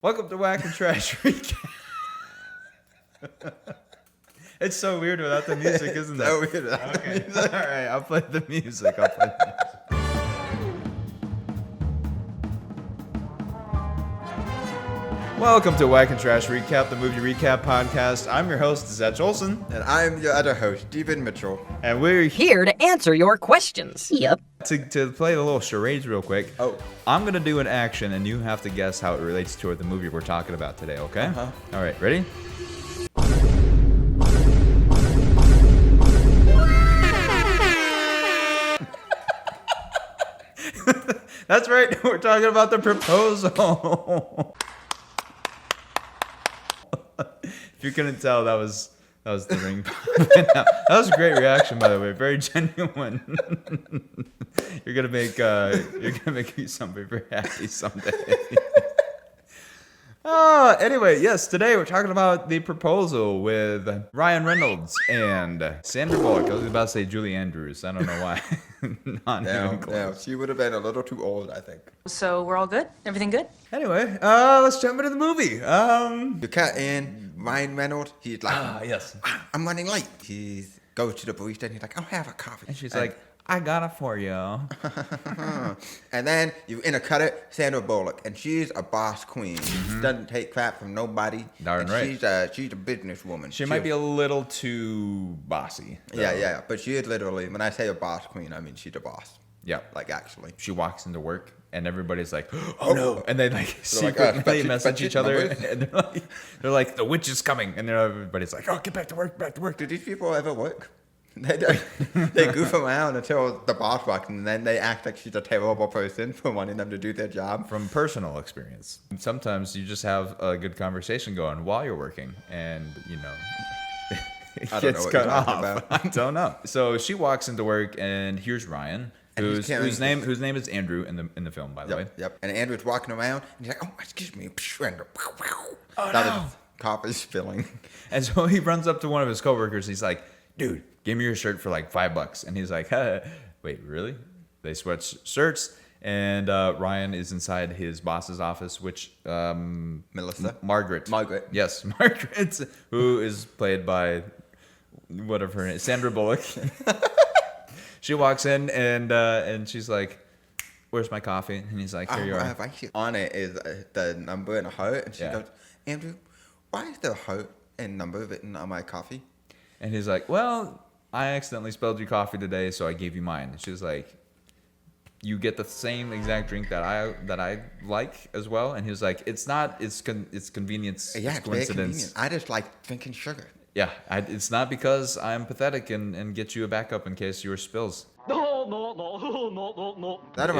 Welcome to Wack and Trash Recap. It's so weird without the music, isn't it? So weird without the Okay. music. All right, I'll play the music. Welcome to Wack and Trash Recap, the movie recap podcast. I'm your host, Zach Olson. And I'm your other host, Stephen Mitchell. And we're Here to answer your questions. Yep. to play the little charades real quick. Oh. I'm going to do an action, and you have to guess how it relates to the movie we're talking about today, okay? Uh-huh. All right, ready? That's right. We're talking about The Proposal. If you couldn't tell, that was the ring. That was a great reaction, by the way. Very genuine. You're gonna make somebody very happy someday. Anyway, yes, today we're talking about The Proposal with Ryan Reynolds and Sandra Bullock. I was about to say Julie Andrews. I don't know why. Not even close. No, she would have been a little too old, I think. So we're all good? Everything good? Anyway, let's jump into the movie. You cut in Ryan Reynolds. He's like, Yes. I'm running late. He goes to the barista and he's like, I'll have a coffee. And she's like, I got it for you. And then you intercut it, Sandra Bullock, and she's a boss queen. She doesn't take crap from nobody. Darn and right. She's a businesswoman. She might be a little too bossy. though. Yeah, but she is literally, when I say a boss queen, I mean she's a boss. Yeah. Like, actually. She walks into work and everybody's like, oh no. And they like like, secretly but message she- each other. numbers? And they're like, the witch is coming. And then everybody's like, oh, get back to work. Do these people ever work? They goof around until the boss walks in, and then they act like she's a terrible person for wanting them to do their job. From personal experience. Sometimes you just have a good conversation going while you're working. And, it I don't know gets what cut you're talking off. about. I don't know. So she walks into work and here's Ryan. And he's carrying Whose name is Andrew in the film, by the way. Yep. And Andrew's walking around, and he's like, "Oh, excuse me," and Oh, that no. was coffee spilling. And so he runs up to one of his coworkers. He's like, dude, give me your shirt for like $5. And he's like, wait, really? They switch shirts. And Ryan is inside his boss's office, which Melissa, Margaret. Yes, Margaret, who is played by whatever her name is, Sandra Bullock. She walks in and she's like, where's my coffee? And he's like, here you are. Right here on it is the number and a heart, and she Yeah. goes, "Andrew, why is there a heart and number written on my coffee?" And he's like, well, I accidentally spilled your coffee today, so I gave you mine. And she's like, you get the same exact drink that I like as well. And he was like, it's not, it's convenience, Yeah, it's it's very coincidence. convenient. I just like drinking sugar. Yeah, it's not because I'm pathetic and get you a backup in case yours spills. Otherwise,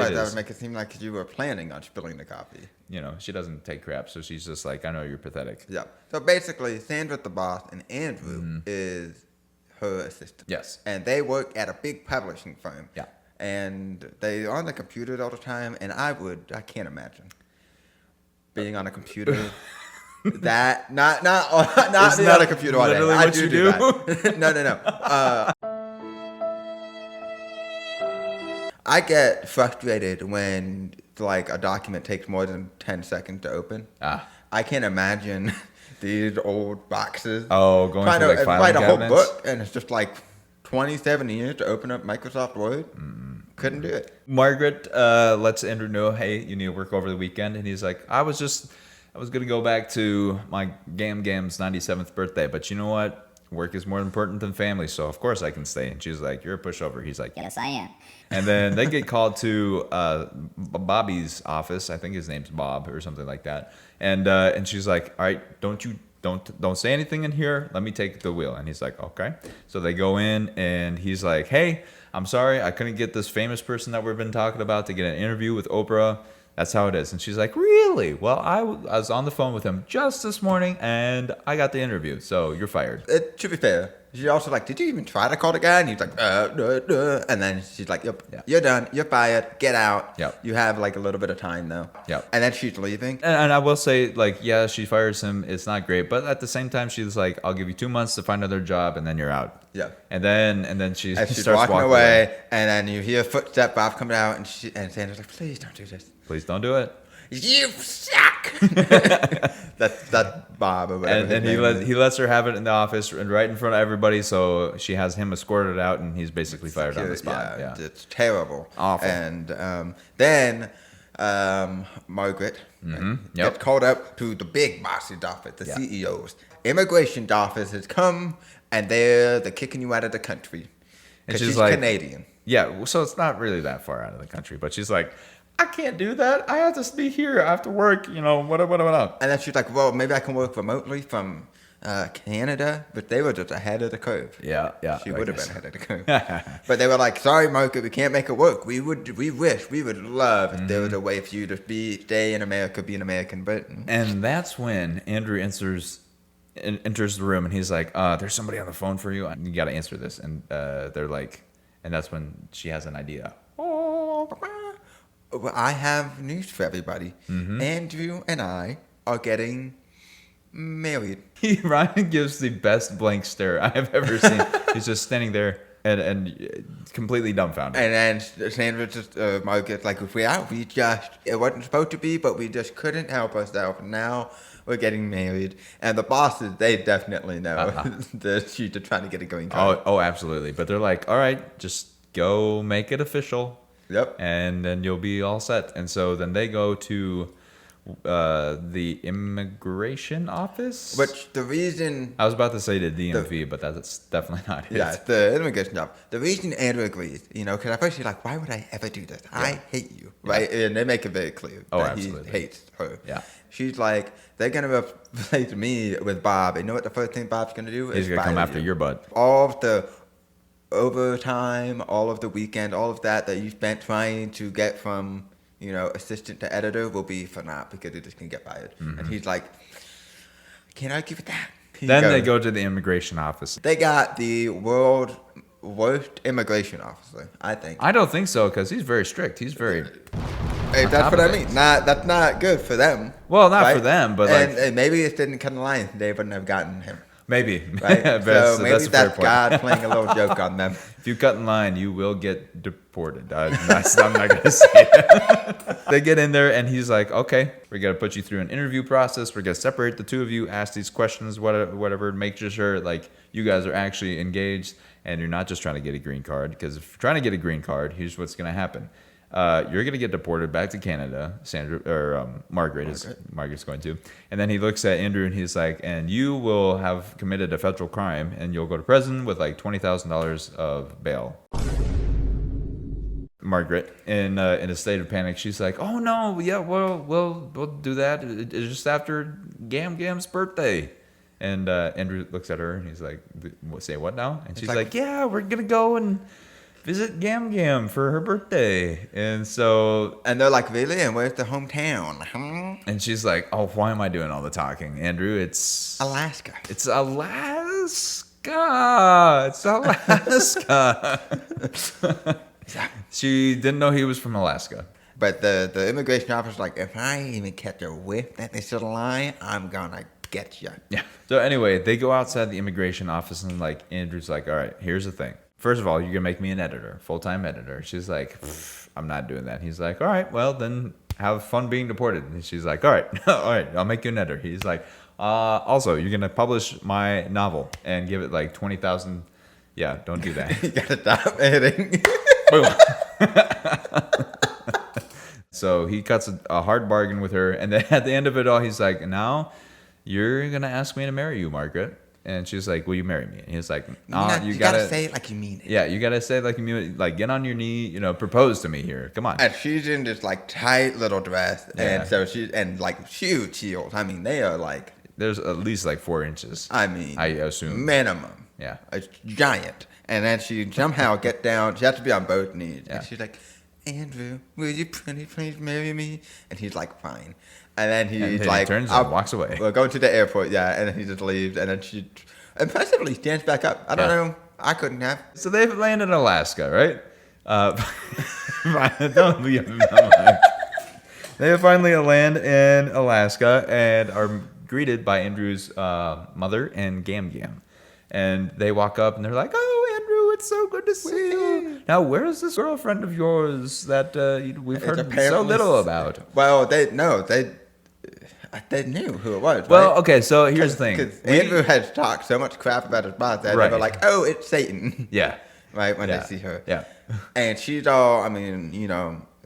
It that is. would make it seem like you were planning on spilling the coffee. She doesn't take crap, so she's just like, I know you're pathetic. Yeah. So basically, Sandra's the boss, and Andrew is her assistant. Yes. And they work at a big publishing firm. Yeah. And they are on the computers all the time, and I can't imagine being on a computer. That not Isn't being that on a computer all day. literally I what you do? that. No. I get frustrated when like a document takes more than 10 seconds to open. I can't imagine these old boxes. Oh, going Trying through to like filing write a whole cabinets? book, and it's just like 27 years to open up Microsoft Word. Couldn't do it. Margaret lets Andrew know, hey, you need to work over the weekend. And he's like, I was going to go back to my Gam's 97th birthday. But you know what? Work is more important than family. So, of course, I can stay. And she's like, you're a pushover. He's like, Yes, I am. And then they get called to Bobby's office. I think his name's Bob or something like that. And she's like, all right, don't say anything in here. Let me take the wheel. And he's like, okay. So they go in and he's like, hey, I'm sorry. I couldn't get this famous person that we've been talking about to get an interview with Oprah. That's how it is. And she's like, really? Well, I was on the phone with him just this morning and I got the interview. So you're fired. To be fair, she also like, did you even try to call the guy? And he's like, and then she's like, yep, Yeah. you're done. You're fired. Get out. Yep. You have like a little bit of time though. Yep. And then she's leaving. And I will say, like, yeah, she fires him. It's not great. But at the same time, she's like, I'll give you 2 months to find another job and then you're out. Yeah. And then she And she's starts walking away, and then you hear a footstep Bob coming out, and Sandra's like, please don't do this. Please don't do it. You suck. that's Bob or whatever. And he lets her have it in the office and right in front of everybody. So she has him escorted out, and he's basically fired on the spot. Yeah. It's terrible. Awful. And then Margaret gets called up to the big boss's office, the CEO's. Immigration office has come, and they're kicking you out of the country. And she's like, Canadian. Yeah, so it's not really that far out of the country, but she's like, I can't do that. I have to be here. I have to work, what. And then she's like, well, maybe I can work remotely from Canada, but they were just ahead of the curve. Yeah. She would have been ahead of the curve. But they were like, sorry, Margaret, we can't make it work. We would love if there was a way for you to stay in America, be an American, but... And that's when Andrew enters the room, and he's like, there's somebody on the phone for you. You got to answer this. And they're like, and that's when she has an idea. Well, I have news for everybody. Andrew and I are getting married. Ryan gives the best blank stare I have ever seen. He's just standing there and completely dumbfounded. And then Sandra just, Margaret's like, it wasn't supposed to be, but we just couldn't help ourselves. Now we're getting married. And the bosses, they definitely know that she's just trying to get a green card. Oh, absolutely. But they're like, all right, just go make it official. Yep. And then you'll be all set. And so then they go to the immigration office. Which the reason... I was about to say the DMV, but that's definitely not it. Yeah, the immigration job. The reason Andrew agrees, because at first she's like, why would I ever do this? Yeah. I hate you, right? Yeah. And they make it very clear that he hates her. Yeah. She's like, they're going to replace me with Bob. And you know what the first thing Bob's going to do? He's going to come after your butt. All of the overtime, all of the weekend, all of that you spent trying to get from, assistant to editor will be for naught because you're just going to get fired. And he's like, can't argue with that. They go to the immigration office. They got the world's worst immigration officer, I think. I don't think so because he's very strict. He's very... Hey, that's what I mean. That's not good for them. Well, not for them, but and maybe it didn't cut the line. They wouldn't have gotten him. Maybe. Right? So maybe that's God playing a little joke on them. If you cut in line, you will get deported. I'm not going to say it. They get in there, and he's like, okay, we're going to put you through an interview process. We're going to separate the two of you, ask these questions, whatever, make sure you guys are actually engaged, and you're not just trying to get a green card. Because if you're trying to get a green card, here's what's going to happen. You're going to get deported back to Canada. Margaret's going to. And then he looks at Andrew and he's like, and you will have committed a federal crime and you'll go to prison with like $20,000 of bail. Margaret, in a state of panic, she's like, oh no, yeah, we'll do that. It's just after Gam's birthday. And Andrew looks at her and he's like, say what now? And she's like, yeah, we're going to go and visit Gam for her birthday. And they're like, really? And where's the hometown? Huh? And she's like, oh, why am I doing all the talking, Andrew? It's Alaska. It's Alaska. She didn't know he was from Alaska. But the immigration officer's like, if I even catch a whiff that they should lie, I'm gonna get you. Yeah. So anyway, they go outside the immigration office and Andrew's like, all right, here's the thing. First of all, you're going to make me an editor, full-time editor. She's like, I'm not doing that. He's like, all right, well, then have fun being deported. And she's like, all right, I'll make you an editor. He's like, also, you're going to publish my novel and give it like 20,000. Yeah, don't do that. You got to stop editing. So he cuts a hard bargain with her. And then at the end of it all, he's like, now you're going to ask me to marry you, Margaret. And she's like, will you marry me? And he's like, you gotta say it like you mean it. Yeah, you gotta say it like you mean it. Like, get on your knee, propose to me here. Come on. And she's in this like tight little dress. Yeah. And so like huge heels. I mean, they are like... There's at least like 4 inches. I mean... I assume. Minimum. Yeah. It's giant. And then she somehow get down. She has to be on both knees. Yeah. And she's like, Andrew, will you please marry me? And he's like, fine. And then he's like, he turns and walks away. We're going to the airport, yeah. And then he just leaves. And then she impressively stands back up. I don't know. I couldn't have. So they've landed in Alaska, right? Don't be a They finally land in Alaska and are greeted by Andrew's mother and Gam. And they walk up and they're like, oh, Andrew, it's so good to see you. Now, where is this girlfriend of yours that we've heard so apparently little about? Well, they knew who it was. Well, right? okay, so here's the thing. Because Andrew had talked so much crap about his boss that Right. they were like, "Oh, it's Satan." Yeah. Right when Yeah. they see her. Yeah. And she's all, I mean,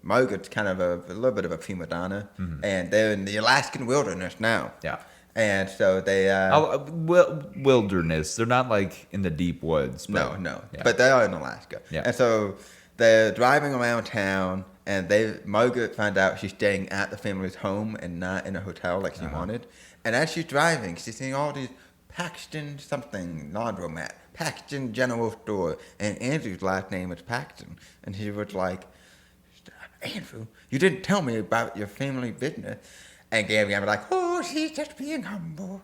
Margaret's kind of a little bit of a prima donna, and they're in the Alaskan wilderness now. Yeah. And so they. Wilderness. They're not like in the deep woods. But, No. Yeah. But they are in Alaska. Yeah. And so they're driving around town, and Margaret found out she's staying at the family's home and not in a hotel like she wanted. And as she's driving, she's seeing all these Paxton something laundromat, Paxton General Store, and Andrew's last name is Paxton. And she was like, "Andrew, you didn't tell me about your family business." And Gabby was like, "Oh, she's just being humble."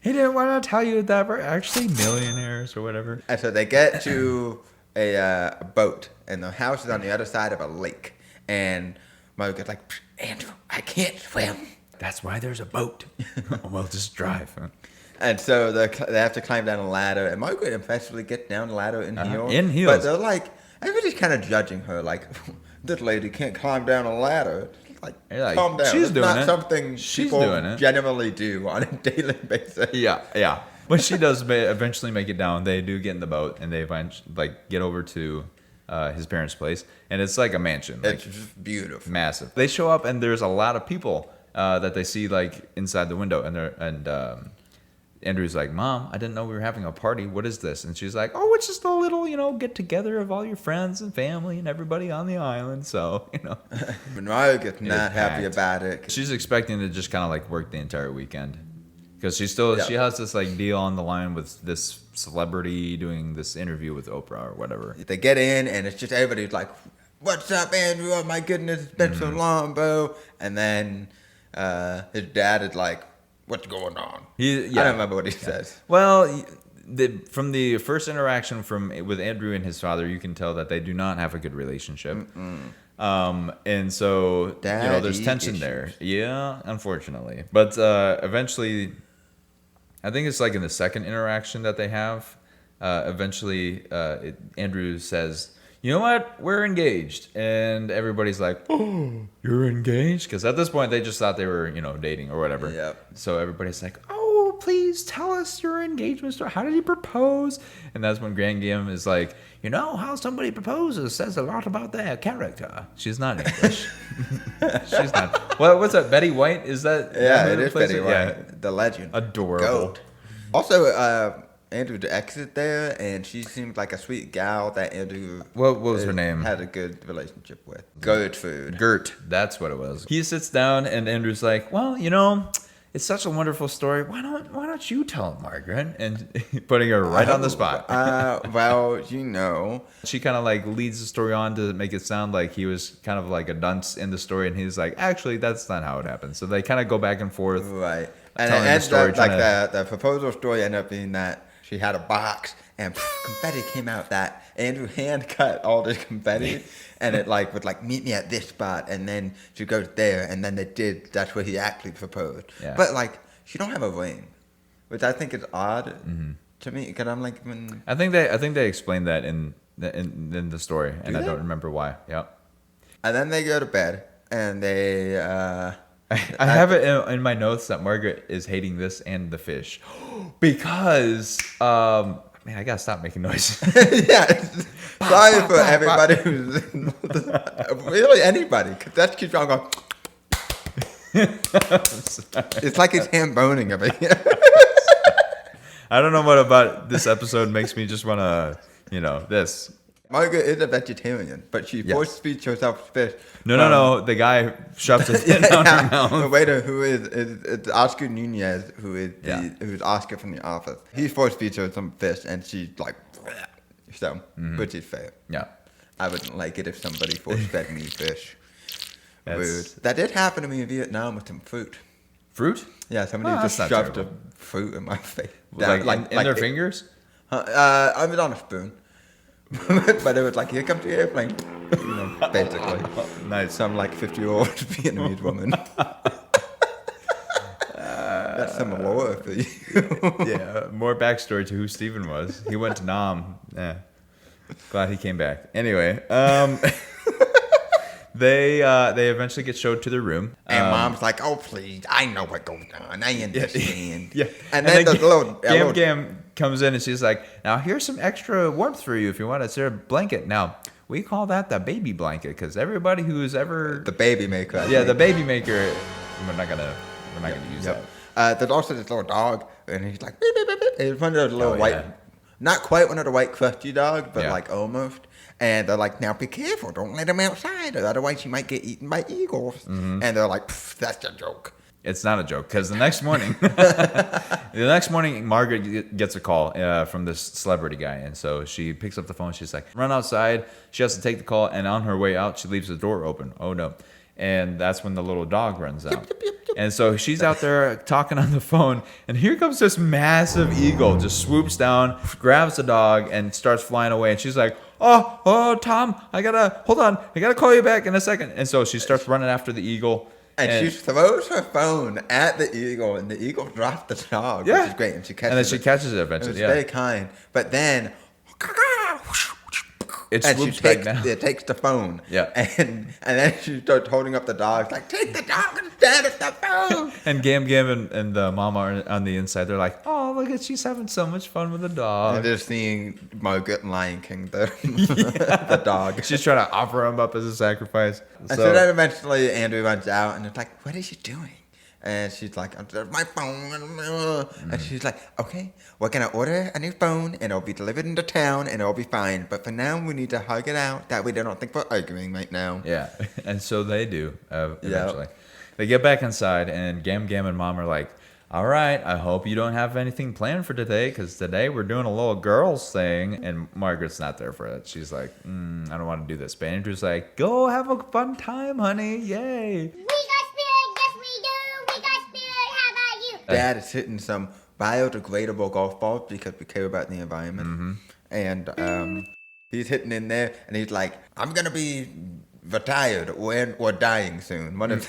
He didn't want to tell you that we're actually millionaires or whatever. And so they get to a boat, and the house is on the other side of a lake. And Margaret's like, "Andrew, I can't swim." That's why there's a boat. We'll just drive. Huh? And so they have to climb down a ladder, and Margaret impressively gets down the ladder in heels. In heels. But they're like, everybody's kind of judging her, like, "This lady can't climb down a ladder." Like, You're like, calm down. she's It's doing not it. something She's people doing it. generally do on a daily basis. Yeah. When she does eventually make it down, they do get in the boat and they get over to his parents' place, and it's like a mansion. Like, It's just beautiful. massive. They show up and there's a lot of people that they see like inside the window, and Andrew's like, "Mom, I didn't know we were having a party. What is this?" And she's like, "Oh, it's just a little, get together of all your friends and family and everybody on the island." So, But Margaret's not happy packed. about it. she's expecting to just kind of like work the entire weekend because she has this like deal on the line with this celebrity doing this interview with Oprah or whatever. They get in, and it's just everybody's like, "What's up, Andrew? Oh my goodness, it's been so long, bro." And then his dad is like, "What's going on?" I don't remember what he says. Well, from the first interaction with Andrew and his father, you can tell that they do not have a good relationship. And so there's Daddy tension issues. there. Yeah, unfortunately. But eventually, I think it's like in the second interaction that they have. Eventually, Andrew says, "You know what? We're engaged," and everybody's like, "Oh, you're engaged?" Because at this point, they just thought they were, dating or whatever. Yep. So everybody's like, "Oh, please tell us your engagement story. How did he propose?" And that's when Grand Game is like, "How somebody proposes says a lot about their character." She's not English. She's not. Well, what's that? Betty White? Is that? Yeah, that it who is plays Betty it? White, Yeah. the legend. Adorable. Goat. Also, Andrew's ex is there, and she seems like a sweet gal that Andrew What was her name? had a good relationship with. Gertrude. Gert, that's what it was. He sits down and Andrew's like, "Well, it's such a wonderful story. Why don't you tell it, Margaret?" And putting her right on the spot. Well, She kind of like leads the story on to make it sound like he was kind of like a dunce in the story, and he's like, "Actually, that's not how it happened." So they kind of go back and forth. right. And Telling it the ends story, up like trying the proposal story ended up being that she had a box and confetti came out that Andrew hand cut all the confetti and it would meet me at this spot and then she goes there and then that's where he actually proposed. Yeah. But she don't have a ring, which I think is odd to me because I'm like, I think they explained that in the story, and I they? don't remember why. Yep. and then they go to bed and they I have it in my notes that Margaret is hating this and the fish because man, I gotta stop making noise. yeah. Sorry for everybody who's really anybody, because that keeps on going. It's like it's hand boning of it. I don't know what about this episode makes me just want to, this. Margaret is a vegetarian, but she force feeds herself fish. No. The guy shoves his head down her mouth. The waiter who is Oscar Nunez, who's Oscar from The Office. He force feeds her some fish, and she's like, so, which is fair. Yeah. I wouldn't like it if somebody force fed me fish. Rude. That's- That did happen to me in Vietnam with some fruit. Fruit? Yeah, somebody Oh, just that's not shoved terrible. a fruit in my face. In their fingers? I was on a spoon. But it was like, "Here comes the airplane." Basically. Nice. Some 50-year-old Vietnamese woman. That's some lore for you. Yeah, more backstory to who Steven was. He went to Nam. Yeah. Glad he came back. Anyway, they eventually get showed to their room. And Mom's like, "Oh please, I know what goes on. I understand." Yeah. And then the little Gam comes in and she's like, "Now here's some extra warmth for you if you want. It's a blanket. Now we call that the baby blanket because everybody who's ever the baby maker. I yeah think. the baby maker. We're not gonna use that. There's also this little dog, and he's like, beep, beep, beep, beep. It's one of those little white, yeah. not quite one of the white crusty dogs, but Yeah. like almost. And they're like, now be careful, don't let him outside, or otherwise you might get eaten by eagles. Mm-hmm. And they're like, that's a joke. It's not a joke because the next morning, Margaret gets a call from this celebrity guy, and so she picks up the phone. She's like, "Run outside." She has to take the call, and on her way out, she leaves the door open. Oh no! And that's when the little dog runs out. And so she's out there talking on the phone, and here comes this massive eagle, just swoops down, grabs the dog, and starts flying away. And she's like, "Oh, Tom, I gotta call you back in a second." And so she starts running after the eagle. And she throws her phone at the eagle, and the eagle drops the dog, which is great. And she catches And then she it. catches it It eventually. was Yeah. very kind. But then, It and she swoops back takes, down. it takes the phone. Yeah. And then she starts holding up the dog. It's like, take the dog and stand at the phone. And Gam and the mom are on the inside. They're like, "Oh, look at she's having so much fun with the And dog." just seeing Margaret and Lion King, the dog. She's trying to offer him up as a sacrifice. And so then eventually Andrew runs out, and it's like, what is she doing? And she's like, my phone. And she's like, okay, we're going to order a new phone, and it'll be delivered into town, and it'll be fine. But for now, we need to hug it out. That way they don't think we're arguing right now. Yeah, and so they do eventually. They get back inside, and Gam and Mom are like, "All right, I hope you don't have anything planned for today, because today we're doing a little girls thing." And Margaret's not there for it. She's like, "I don't want to do this." But Andrew's like, "Go have a fun time, honey! Yay!" We got spirit, yes we do. We got spirit, how about you? Dad is hitting some biodegradable golf balls because we care about the environment. Mm-hmm. And he's hitting in there, and he's like, I'm going to be retired or dying soon. One of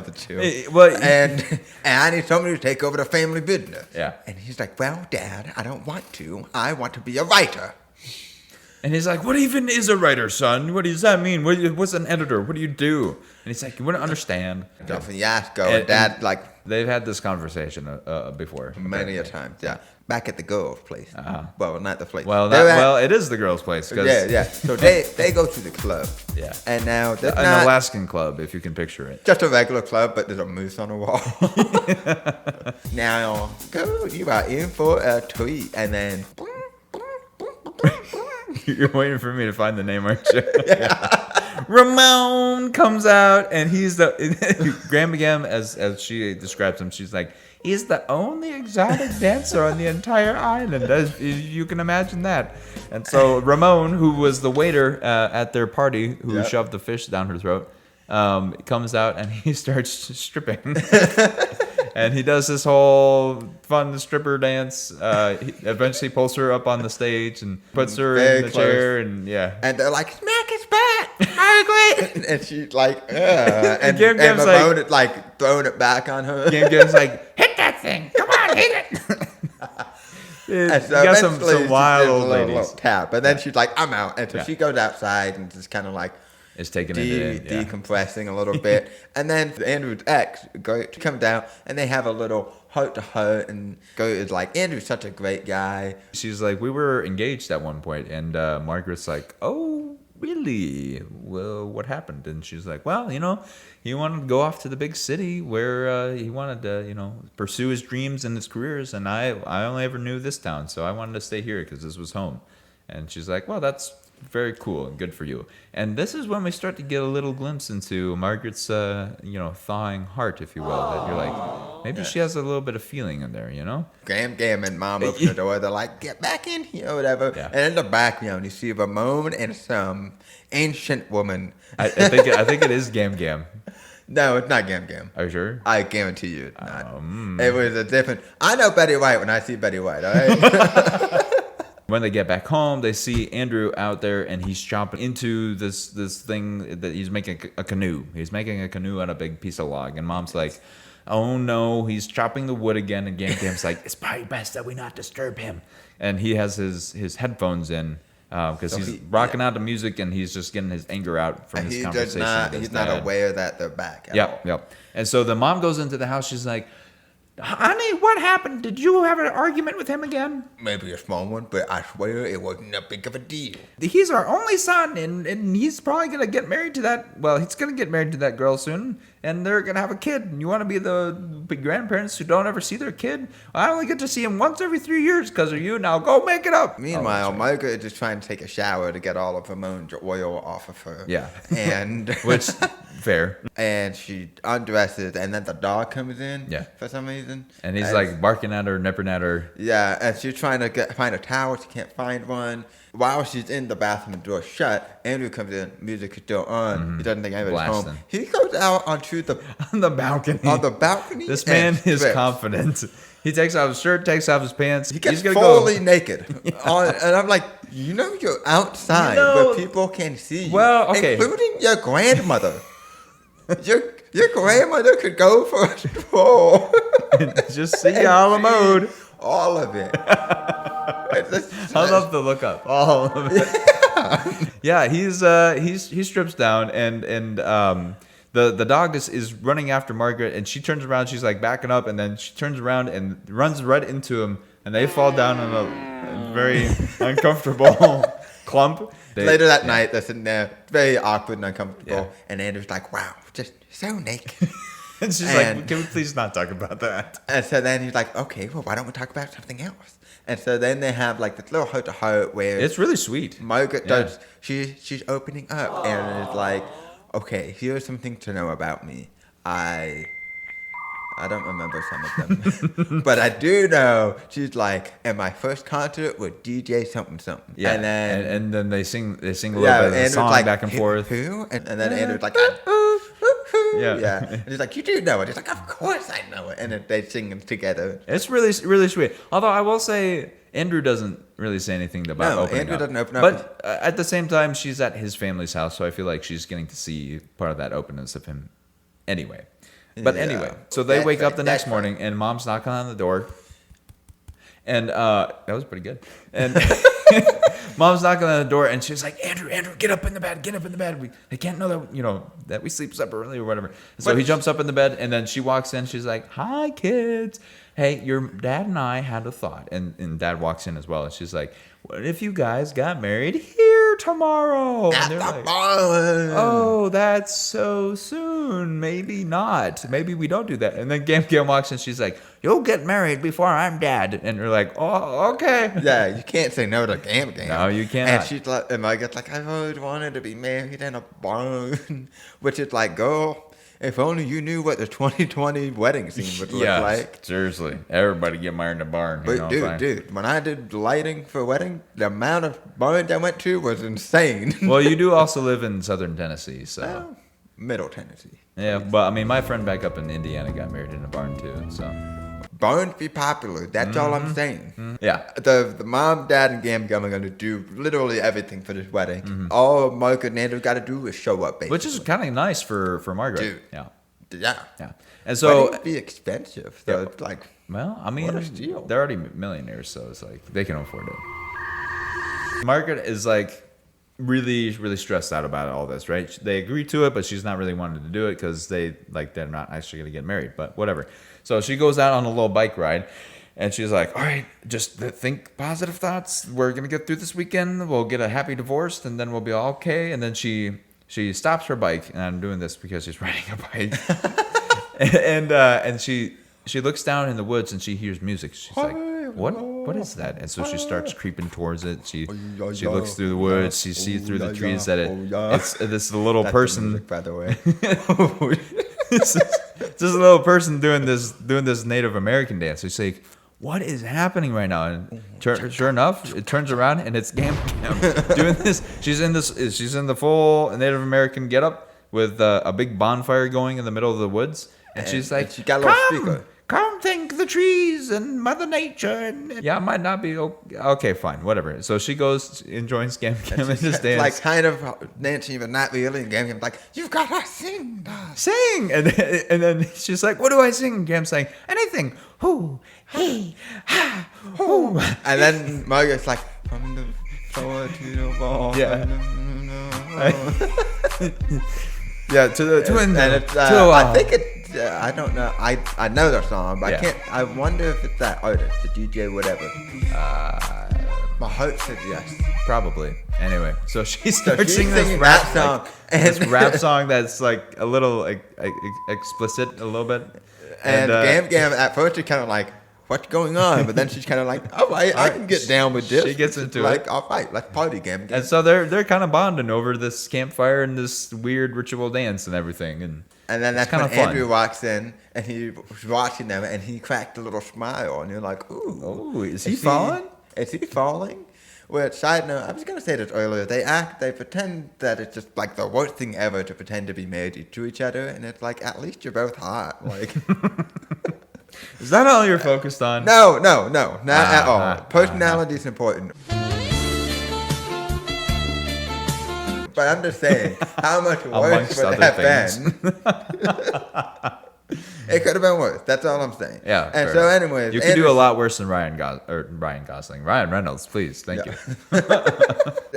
the two. And I need somebody to take over the family business. Yeah. And he's like, well, Dad, I don't want to. I want to be a writer. And he's like, "What even is a writer, son? What does that mean? What's an editor? What do you do?" And he's like, "You wouldn't understand." Go for Yasko. And Dad, like, they've had this conversation before. many a time. Yeah. Back at the girls' place. Well, not the place. Well, it is the girls' place. 'Cause Yeah. So they go to the club. Yeah. And now there's An not Alaskan club, if you can picture it. just a regular club, but there's a moose on the wall. Now, go. You are in for a treat. And then... You're waiting for me to find the name, aren't you? Yeah. Ramon comes out, and he's the Graham Gam, as she describes him. She's like, he's the only exotic dancer on the entire island. As you can imagine that. And so Ramon, who was the waiter at their party, who shoved the fish down her throat, comes out and he starts stripping. And he does this whole fun stripper dance. He eventually pulls her up on the stage and puts her in the chair, and And they're like, smack his butt, Margaret. And she's like, and Gam Gam's Ramon is like throwing it back on her. Gam Gam's like, hit that thing, come on, hit it. And so you got some eventually she wild gives a old ladies. little tap. And then she's like, I'm out. And so she goes outside and just kind of like It's taking it in. decompressing a little bit. And then Andrew's ex comes down and they have a little heart to heart. And is like, Andrew's such a great guy. She's like, we were engaged at one point, and Margaret's like, oh, really? Well, what happened? And she's like, well, he wanted to go off to the big city where he wanted to, pursue his dreams and his careers, and I only ever knew this town, so I wanted to stay here because this was home. And she's like, well, that's very cool and good for you. And this is when we start to get a little glimpse into Margaret's, thawing heart, if you will. That you're like, maybe she has a little bit of feeling in there, Graham and Mom open the door. They're like, get back in here or whatever. Yeah. And in the background, you see Ramon and some ancient woman. I think it is Gam Gam. No, it's not Gam Gam. Are you sure? I guarantee you it's not. It was a different... I know Betty White when I see Betty White, all right? When they get back home, they see Andrew out there, and he's chopping into this thing that he's making a canoe. He's making a canoe on a big piece of log, and Mom's like, oh no, he's chopping the wood again. And Gam Gam's like, it's probably best that we not disturb him. And he has his headphones in because he's rocking out the music and he's just getting his anger out from his conversation. He's not aware that they're back at all. Yep. And so the mom goes into the house. She's like, honey, what happened? Did you have an argument with him again? Maybe a small one, but I swear it wasn't a big of a deal. He's our only son, and he's probably going to get married to that. Well, he's going to get married to that girl soon, and they're going to have a kid. And you want to be the grandparents who don't ever see their kid? I only get to see him once every 3 years because of you. Now go make it up. Meanwhile, Margaret is just trying to take a shower to get all of Ramon's oil off of her. Yeah. And Which, fair. And she undresses, and then the dog comes in. Yeah. For some reason. And he's like barking at her, nipping at her. Yeah, and she's trying to find a towel. She can't find one. While she's in the bathroom, the door's shut. Andrew comes in. Music is still on. He doesn't think anybody's home. He goes out onto the on the balcony. On the balcony. This man is confident. He takes off his shirt, takes off his pants. He gets he's fully naked. And I'm like, you're outside where people can see you. Well, okay. Including your grandmother. Your grandmother could go for a stroll. Just see all the mode. All of it. I love the look up. All of it. Yeah, he strips down and the dog is running after Margaret, and she turns around, she's like backing up, and then she turns around and runs right into him, and they fall down in a very uncomfortable clump. Later that night, they're sitting there, very awkward and uncomfortable, and Andrew's like, wow, just so naked. And she's like, can we please not talk about that? And so then he's like, okay, well, why don't we talk about something else? And so then they have like this little heart-to-heart where... It's really sweet. Margaret does... She's opening up and is like, okay, here's something to know about me. I don't remember some of them. But I do know, she's like, and my first concert was DJ something something. Yeah, and then they sing a little bit of the song like, back and forth. Who? And then Andrew's like, yeah. And he's like, you do know it. He's like, of course I know it. And then they sing it together. It's really, really sweet. Although I will say, Andrew doesn't really say anything about opening Andrew up. doesn't open up. But at the same time, she's at his family's house, so I feel like she's getting to see part of that openness of him anyway. But anyway, so they wake up the next morning, and Mom's knocking on the door. And that was pretty good. And Mom's knocking on the door, and she's like, Andrew, get up in the bed. They can't know that, that we sleep separately or whatever. And so he jumps up in the bed, and then she walks in. She's like, hi, kids. Hey, your dad and I had a thought. And Dad walks in as well, and she's like, what if you guys got married here tomorrow? At and the like, barn. oh, that's so soon. Maybe not. Maybe we don't do that. And then Gam walks in. She's like, you'll get married before I'm dad. And you're like, oh, okay. Yeah, you can't say no to Gam. No, you cannot. And she's like, and Margaret's like, I've always wanted to be married in a barn. Which is like, girl, if only you knew what the 2020 wedding scene would look like. Seriously. Everybody get married in a barn. But dude, when I did lighting for a wedding, the amount of barns I went to was insane. Well, you do also live in southern Tennessee, so. Well, Middle Tennessee. Yeah, but I mean, my friend back up in Indiana got married in a barn too, so. Barns be popular. That's all I'm saying. Yeah. The mom, dad, and Gam are going to do literally everything for this wedding. All Margaret and Andrew got to do is show up, basically. Which is kind of nice for Margaret. Dude. Yeah. Yeah. And so. Weddings be expensive. So it's like, well, I mean, what a steal. They're already millionaires, so it's like they can afford it. Margaret is like really, really stressed out about all this, right? They agree to it, but she's not really wanting to do it because they're not actually going to get married, but whatever. So she goes out on a little bike ride, and she's like, all right, just think positive thoughts. We're going to get through this weekend. We'll get a happy divorce, and then we'll be all okay. And then she stops her bike, and I'm doing this because she's riding a bike. and she looks down in the woods, and she hears music. She's like, what is that? And so she starts creeping towards it. She looks through the woods. She sees through the trees that it's this little person. Music, by the way. This is a little person doing this Native American dance. So you say, what is happening right now? And sure enough, it turns around and it's Gam doing this. She's in the full Native American getup with a big bonfire going in the middle of the woods, and she's like, she got a little speaker. Come thank the trees and Mother Nature. And yeah, it might not be okay. Fine, whatever. So she goes and joins Gam Gam and just dance. Like kind of dancing, but not really. And Gam Gam's like, "You've got to sing, Dad." Sing, and then she's like, "What do I sing?" And Gam's saying, "Anything." Hoo, hey, ha, hoo. And then Margaret's like, "From the floor to the wall." Yeah. Yeah, to the And it's, I think it. I don't know. I know the song, but Yeah. I can't. I wonder if it's that artist, the DJ, whatever. My heart said yes. Probably. Anyway, so she So starts she's singing this singing rap that song, like, and this rap song that's like a little like explicit, a little bit. And Gam Gam at first is kind of like, "What's going on?" But then she's kind of like, "All right, I can get down with this." She gets into like, it. "All right, let's party, Gam Gam." And so they're kind of bonding over this campfire and this weird ritual dance and everything. And then it's that's when kinda fun. Andrew walks in and he was watching them and he cracked a little smile and you're like, "Ooh, Oh, is he falling? Is he falling?" Which, side note, I was gonna say this earlier. They pretend that it's just like the worst thing ever to pretend to be married to each other, and it's like at least you're both hot. Like, Is that all you're focused on? no, not at all. Personality is important. But I'm just saying, how much worse Amongst would it other have things. been? It could have been worse. That's all I'm saying. Yeah. And fair so, enough. anyways, you could do a lot worse than Ryan Gosling. Ryan Reynolds, please. Thank you.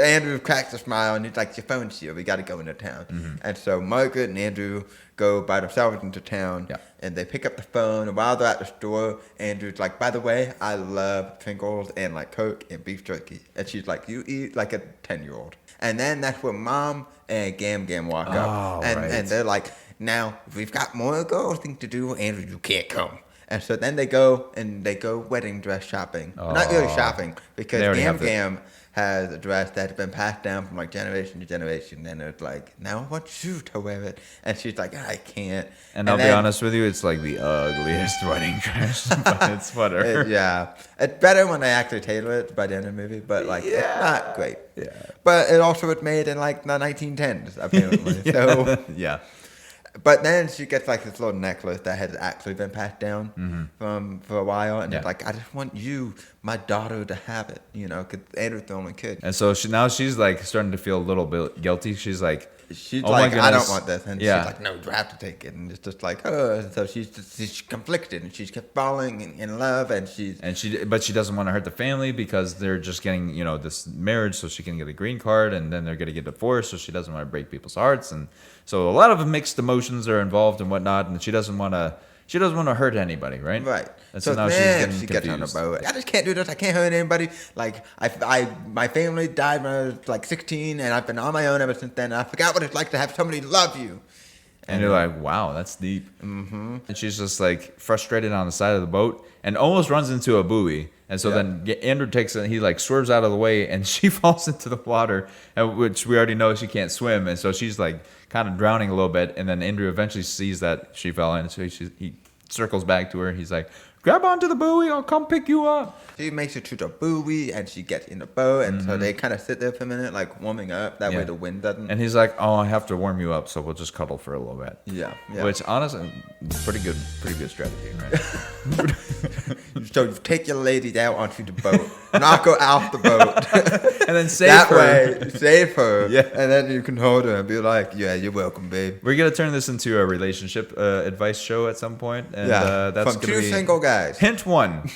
Andrew cracks a smile and he's like, "Your phone's here. We got to go into town." And so Margaret and Andrew go by themselves into town. Yeah. And they pick up the phone. And while they're at the store, Andrew's like, "By the way, I love Pringles and like Coke and beef jerky." And she's like, "You eat like a 10-year-old." And then that's when Mom and Gam Gam walk up. Oh, And right. they're like, "Now, we've got more girls thing to do. Andrew, you can't come." And so then they go wedding dress shopping. Not really shopping, because They already Gam have the- Gam has a dress that's been passed down from like generation to generation. And it's like, "Now I want you to wear it." And she's like, "I can't." And I'll be then- honest with you, it's like the ugliest wedding dress, but it's whatever. Yeah. It's better when they actually tailor it by the end of the movie, but like, it's not great. Yeah. But it also was made in like the 1910s, apparently. So. Yeah. But then she gets like this little necklace that has actually been passed down from for a while, and Yeah. it's like, "I just want you, my daughter, to have it," because Andrew's the only kid. And so she's like starting to feel a little bit guilty. She's like, She's "Oh my like, "I don't goodness." want this," and Yeah. she's like, "No, you have to take it," and it's just like, "Oh," and so she's conflicted, and she's kept falling in love, and but she doesn't want to hurt the family because they're just getting, this marriage so she can get a green card, and then they're going to get divorced, so she doesn't want to break people's hearts, and so a lot of mixed emotions are involved and whatnot, and she doesn't want to hurt anybody, right? Right. And so now she's then getting she gets on the confused. boat. "I just can't do this. I can't hurt anybody. Like my family died when I was like 16, and I've been on my own ever since then. And I forgot what it's like to have somebody love you." And you're like, wow, that's deep. Mm-hmm. And she's just like frustrated on the side of the boat and almost runs into a buoy. And so then Andrew takes it and he like swerves out of the way and she falls into the water, which we already know she can't swim. And so she's like kind of drowning a little bit. And then Andrew eventually sees that she fell in. So he circles back to her. He's like, "Grab onto the buoy. I'll come pick you up." She makes it to the buoy, and she gets in the boat, and so they kind of sit there for a minute, like warming up. That way the wind doesn't. And he's like, "Oh, I have to warm you up, so we'll just cuddle for a little bit." Yeah. Which honestly, pretty good strategy, right? So you take your lady out onto the boat, knock her off the boat. And then save That her. way, save her. Yeah. And then you can hold her and be like, "Yeah, you're welcome, babe." We're gonna turn this into a relationship advice show at some point, and that's From gonna two be single guys. hint one.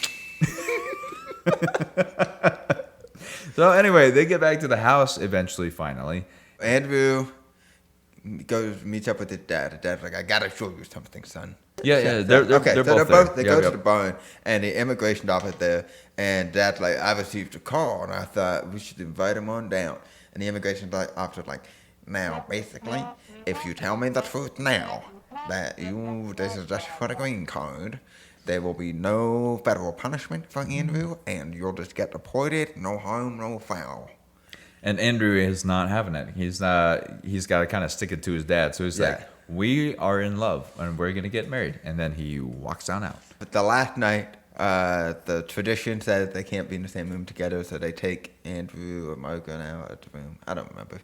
So anyway, they get back to the house eventually, finally. Andrew meets up with his dad. His dad's like, "I gotta show you something, son." Yeah, they're so both they there. go Yep, to yep. the barn, and the immigration office there, and Dad's like, "I received a call, and I thought we should invite him on down." And the immigration officer's like, "Now, basically, if you tell me the truth now, that this is just for the green card, there will be no federal punishment for Andrew, and you'll just get deported, no harm, no foul." And Andrew is not having it. He's got to kind of stick it to his dad. So he's Yeah. like, "We are in love, and we're gonna get married." And then he walks on out. But the last night, the tradition says they can't be in the same room together, so they take Andrew or Margaret out of the room. I don't remember.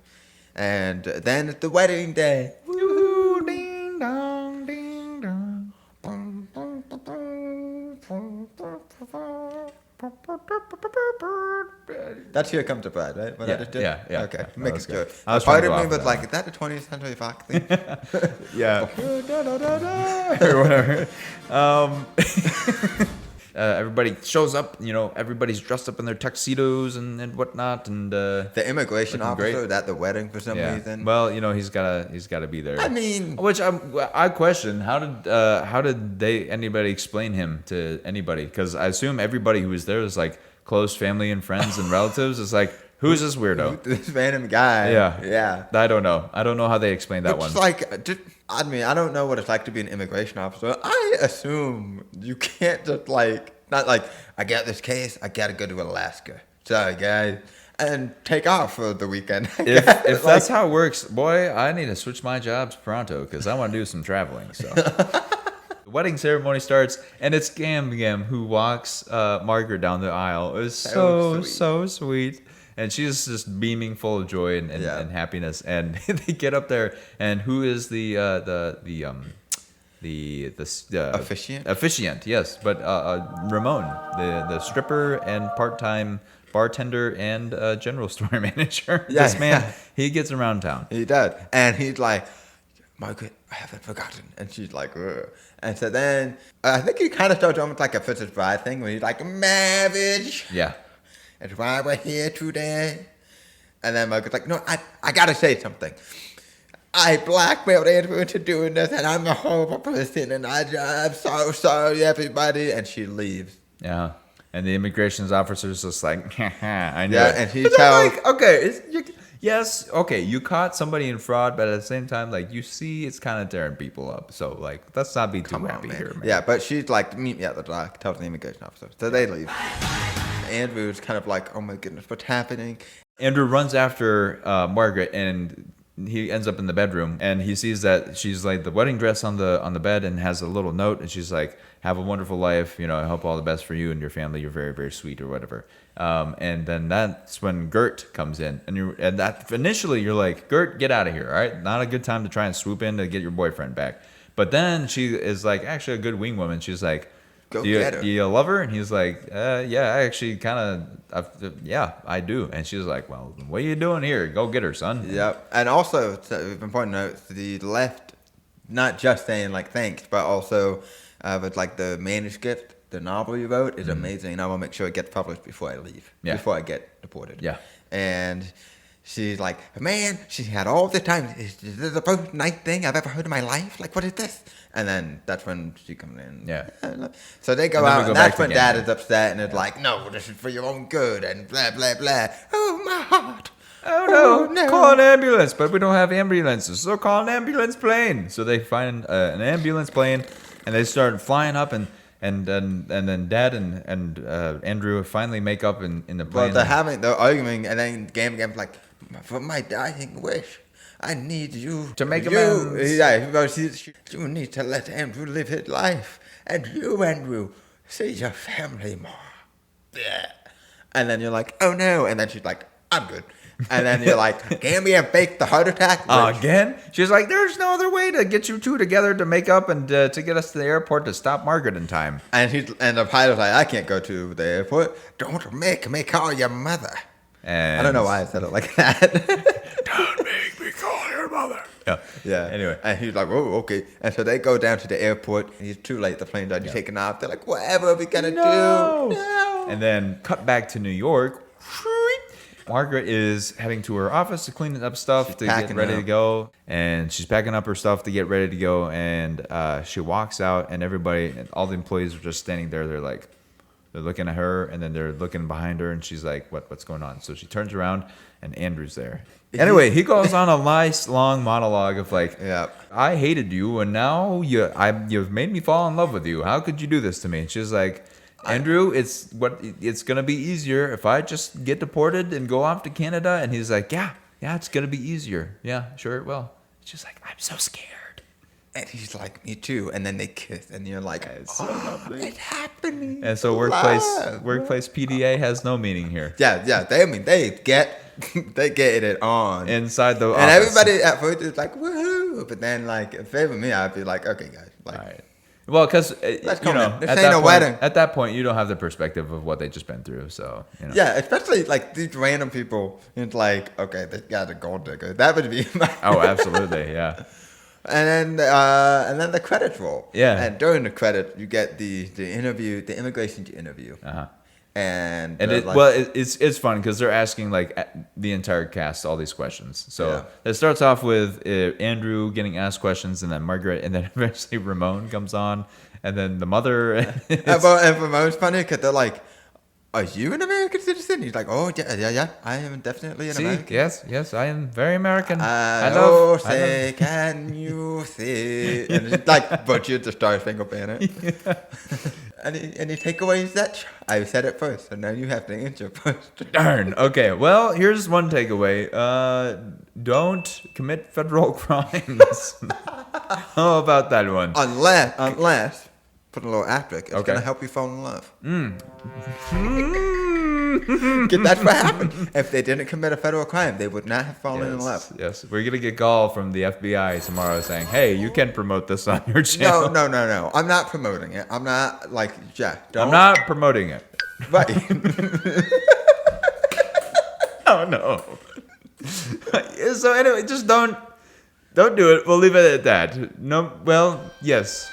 And then it's the wedding day. Woo, ding dong, ding dong. That's Here Comes the Bride, right? What I just did? yeah. Okay, Yeah. make That was it good. good. I was trying Part to of go me off was of like, that is that the 20th Century Fox thing? Yeah. Or whatever. Everybody shows up, everybody's dressed up in their tuxedos and whatnot, and The immigration Looking officer great. at the wedding for some reason. Well, he's gotta be there. I mean- which I question how did anybody explain him to anybody? Because I assume everybody who was there was like close family and friends and relatives. It's like, who's this weirdo? This random guy. Yeah, Yeah. I don't know. I don't know how they explain that one. It's like, I mean, I don't know what it's like to be an immigration officer. I assume you can't just not like, I got this case, I gotta go to Alaska. Sorry, guys. And take off for the weekend. If that's how it works, boy, I need to switch my jobs pronto because I want to do some traveling. So, the wedding ceremony starts, and it's Gam who walks Margaret down the aisle. It was so sweet. And she's just beaming, full of joy and happiness. And they get up there, and who is the Officiant? Officiant, yes. But Ramon, the stripper and part-time bartender and general store manager. Yeah, This man, yeah. he gets around town. He does. And he's like, Margaret, I haven't forgotten. And she's like, ugh. And so then, I think he kind of starts almost like a Princess Bride thing where he's like, marriage. Yeah. That's why we're here today. And then Margaret's like, no, I gotta say something. I blackmailed Andrew into doing this, and I'm a horrible person, and I'm so sorry, everybody. And she leaves. Yeah. And the immigration officer's just like, haha, I know. Yeah, and he But I'm tells- like, okay, yes, okay, you caught somebody in fraud, but at the same time, like, you see it's kind of tearing people up. So, like, let's not be too happy here, man. Yeah, but she's like, meet me at the dock, tells the immigration officer. So they leave. Andrew's kind of like, oh my goodness, what's happening? Andrew runs after Margaret, and he ends up in the bedroom, and he sees that she's like the wedding dress on the bed and has a little note, and she's like, have a wonderful life, I hope all the best for you and your family, you're very, very sweet, or whatever. And then that's when Gert comes in, and that initially you're like, Gert, get out of here, all right? Not a good time to try and swoop in to get your boyfriend back. But then she is like actually a good wing woman. She's like, Go do you, get her. do you love her? And he's like, yeah, I actually kind of, yeah, I do. And she's like, well, what are you doing here? Go get her, son. Yep. And also, it's important to note, the left, not just saying like thanks, but also with like the manuscript, the novel you wrote is amazing. And I will make sure it gets published before I leave, before I get deported. Yeah. And she's like, man, she had all the time. Is this the most nice thing I've ever heard in my life? Like, what is this? And then that's when she comes in. Yeah. So they go And then we out, go and back that's to when Gambit. Dad is upset, and it's like, no, this is for your own good, and blah, blah, blah. Oh, my heart. Oh no, call an ambulance, but we don't have ambulances, so call an ambulance plane. So they find an ambulance plane, and they start flying up, and then Dad and Andrew finally make up in the plane. Well, they're arguing, and then Gam's like, for my dying wish, I need you To make you. amends. Yeah, well, you need to let Andrew live his life, and you, Andrew, see your family more. Yeah. And then you're like, oh no, and then she's like, I'm good. And then you're like, Gambia faked the heart attack. which- Again? She's like, there's no other way to get you two together to make up and to get us to the airport to stop Margaret in time. And the pilot's like, I can't go to the airport. Don't make me call your mother. And I don't know why I said it like that. Don't make me call your mother. Yeah. Yeah. Anyway. And he's like, oh, okay. And so they go down to the airport. He's too late. The plane's already taken off. They're like, whatever are we going to do? No. And then cut back to New York. Margaret is heading to her office to clean up stuff to get packing ready up. to go. And she's packing up her stuff to get ready to go. And she walks out, and everybody, and all the employees are just standing there. They're like, they're looking at her, and then they're looking behind her, and she's like, what's going on? So she turns around, and Andrew's there. Anyway, he goes on a nice long monologue of like, Yeah. I hated you, and now you've made me fall in love with you. How could you do this to me? And she's like, Andrew, it's gonna be easier if I just get deported and go off to Canada. And he's like, yeah, it's gonna be easier. Yeah, sure it will. She's like, I'm so scared. And he's like, me too. And then they kiss. And you're like, It's so oh, it's happening. And so Love. workplace PDA has no meaning here. Yeah. They get it on. Inside the And office. everybody at first is like, woohoo. But then, like, if they were me, I'd be like, okay, guys. Like, All right. Well, because Let's you come know, in. This ain't a wedding. at that point, you don't have the perspective of what they just been through. So you know. Yeah, especially like these random people. It's like, okay, they got a gold digger. That would be my. Oh, absolutely, yeah. And then the credits roll. Yeah. And during the credits, you get the interview, the immigration interview. Uh-huh. And it's fun because they're asking like the entire cast all these questions. So it starts off with Andrew getting asked questions, and then Margaret, and then eventually Ramon comes on, and then the mother. and Ramon's funny because they're like, "Are you an American citizen?" He's like, "Oh yeah, I am definitely an American." Yes, I am very American. Can you see? And it's like butchered the Star Spangled Banner. Any takeaways that I said it first, so now you have to answer first. Darn. Okay. Well, here's one takeaway. Don't commit federal crimes. How about that one? Unless, put a little asterisk, it's Okay. gonna help you fall in love. That's what happened. If they didn't commit a federal crime, they would not have fallen in love. Yes, we're gonna get a call from the FBI tomorrow saying, "Hey, you can promote this on your channel." No. I'm not promoting it. I'm not like Jack. I'm not promoting it. Right. Oh no. So anyway, just don't do it. We'll leave it at that. No. Well, yes.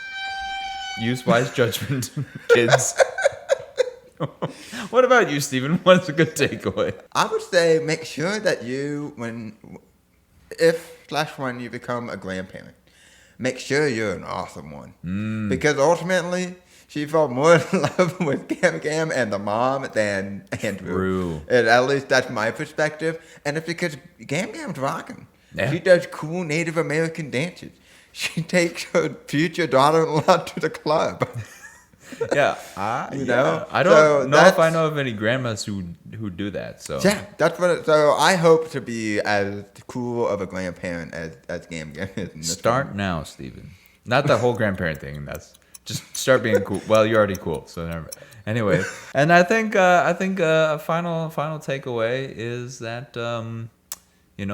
Use wise judgment, kids. What about you, Stephen? What's a good takeaway? I would say make sure that when you become a grandparent, make sure you're an awesome one. Because ultimately, she fell more in love with Gam and the mom than Andrew. True. And at least that's my perspective. And it's because Gam's rocking. Yeah. She does cool Native American dances. She takes her future daughter-in-law to the club. Yeah, You know? I don't So know if I that's- know of any grandmas who do that. So Yeah, that's what. So I hope to be as cool of a grandparent as Gam is. In this start one. now, Stephen. Not the whole grandparent thing. That's just start being cool. Well, you're already cool. So never. Anyway, and I think a final takeaway is that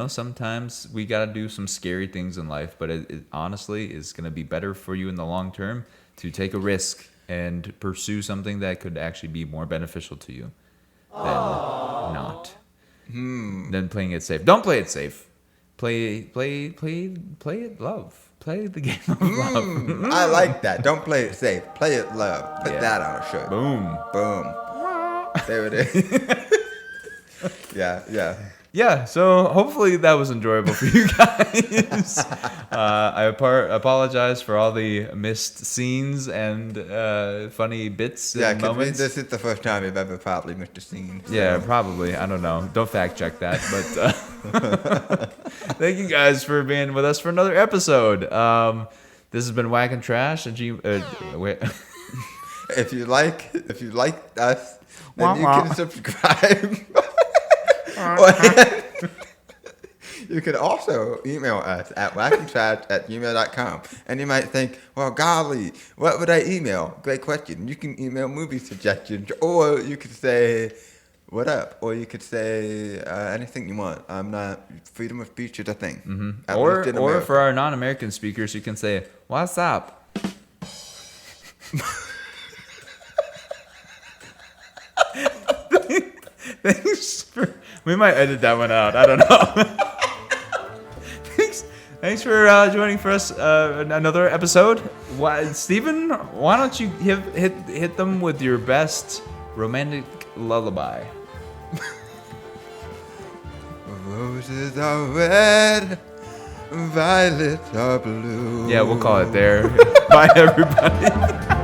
sometimes we gotta do some scary things in life, but it honestly is gonna be better for you in the long term to take a risk and pursue something that could actually be more beneficial to you than not. Than playing it safe. Don't play it safe. Play it love. Play the game of love. I like that. Don't play it safe. Play it love. Put that on a shirt. Boom. There it is. Yeah. Yeah, so hopefully that was enjoyable for you guys. I apologize for all the missed scenes and funny bits Yeah, and because moments. this is the first time you've ever probably missed a scene. So. Yeah, probably. I don't know. Don't fact check that. But thank you guys for being with us for another episode. This has been Wack and Trash. If If you like us, then you can subscribe. You can also email us at wackandtrash@gmail.com. And you might think, well, golly, what would I email? Great question. You can email movie suggestions, or you could say, what up? Or you could say anything you want. I'm not, freedom of speech is a thing. Mm-hmm. At least in Or America. for our non-American speakers, you can say, "What's up?" Thanks for. We might edit that one out. I don't know. Thanks for joining for us another episode. Stephen, why don't you hit them with your best romantic lullaby? Roses are red, violets are blue. Yeah, we'll call it there. Bye, everybody.